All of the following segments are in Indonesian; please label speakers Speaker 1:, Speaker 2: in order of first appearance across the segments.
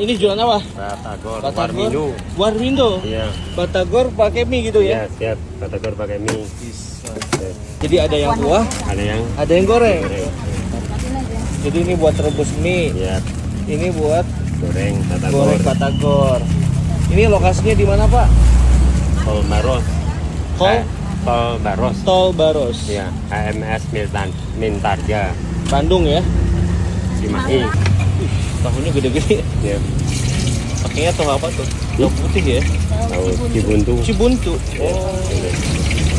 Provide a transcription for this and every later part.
Speaker 1: Ini jualan apa?
Speaker 2: Batagor,
Speaker 1: Batagor.
Speaker 2: Warmindo.
Speaker 1: Warmindo.
Speaker 2: Iya.
Speaker 1: Batagor pakai mie gitu ya?
Speaker 2: Ya, siap. Batagor pakai mie.
Speaker 1: Bisa.
Speaker 2: Siap.
Speaker 1: Jadi ada yang buah,
Speaker 2: Ada yang
Speaker 1: goreng.
Speaker 2: goreng.
Speaker 1: Jadi ini buat rebus mie.
Speaker 2: Ya,
Speaker 1: Ini buat
Speaker 2: goreng Batagor.
Speaker 1: goreng Batagor. Ini lokasinya di mana, Pak?
Speaker 2: Tol Baros.
Speaker 1: Tol?
Speaker 2: Tol Baros.
Speaker 1: Tol Baros.
Speaker 2: Ya, AMS Mintarja.
Speaker 1: Bandung ya?
Speaker 2: Cimahi.
Speaker 1: Tahunya gede-gede.
Speaker 2: Ya,
Speaker 1: Pakainya tahu apa tuh? Tahu putih ya?
Speaker 2: tahu Cibuntu.
Speaker 1: Cibuntu.
Speaker 2: Ya,
Speaker 1: Oh.
Speaker 2: ini.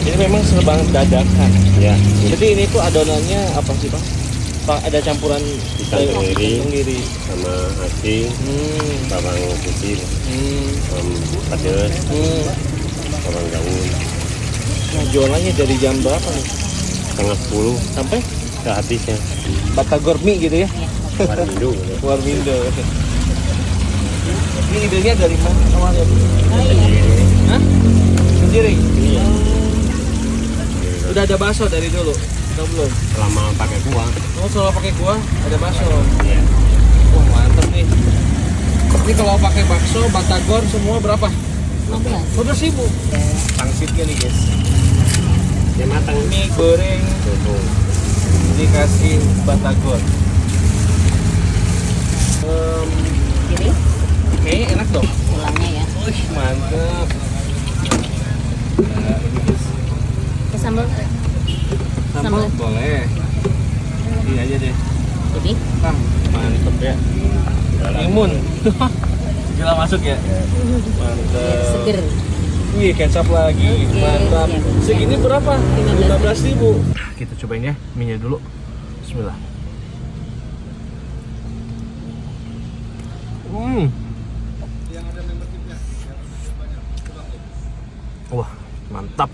Speaker 1: Jadi memang serba dadakan.
Speaker 2: Ya,
Speaker 1: Jadi ini tuh adonannya apa sih, Pak? Pak, ada campuran
Speaker 2: Ikan tenggiri.
Speaker 1: tenggiri.
Speaker 2: sama asin, bawang putih, pedas, bawang daun.
Speaker 1: Nah, jualannya dari jam berapa nih?
Speaker 2: Setengah 10
Speaker 1: Sampai
Speaker 2: sehabisnya.
Speaker 1: Batagor mie gitu ya?
Speaker 2: Warmindo.
Speaker 1: Warmindo. Ini idenya dari mana awalnya? Hah? Sendiri?
Speaker 2: Iya.
Speaker 1: Udah ada bakso dari dulu? Atau belum?
Speaker 2: Lama pakai kuah.
Speaker 1: Oh, selalu pakai kuah, ada bakso.
Speaker 2: Iya.
Speaker 1: Wah, mantep nih. Ini kalau pakai bakso, Batagor semua berapa? 15.000. Pangsitnya nih, guys.
Speaker 2: Ya matang.
Speaker 1: Mie goreng
Speaker 2: Tuh.
Speaker 1: dikasih Batagor.
Speaker 3: Jadi
Speaker 1: Kayaknya enak dong.
Speaker 3: tulangnya ya.
Speaker 1: Wih, mantep.
Speaker 3: Ke sambal.
Speaker 1: Sambal boleh. Ini aja deh.
Speaker 3: Jadi
Speaker 1: Ah, mantep ya. Imun. Segala masuk ya. Mantep.
Speaker 3: seger.
Speaker 1: Wih, kecap lagi.
Speaker 3: Oke,
Speaker 1: Mantap.
Speaker 3: siap.
Speaker 1: Segini berapa?
Speaker 3: 15.000.
Speaker 1: 15.000. Kita cobain ya, mie dulu. Bismillah. Wah, mantap.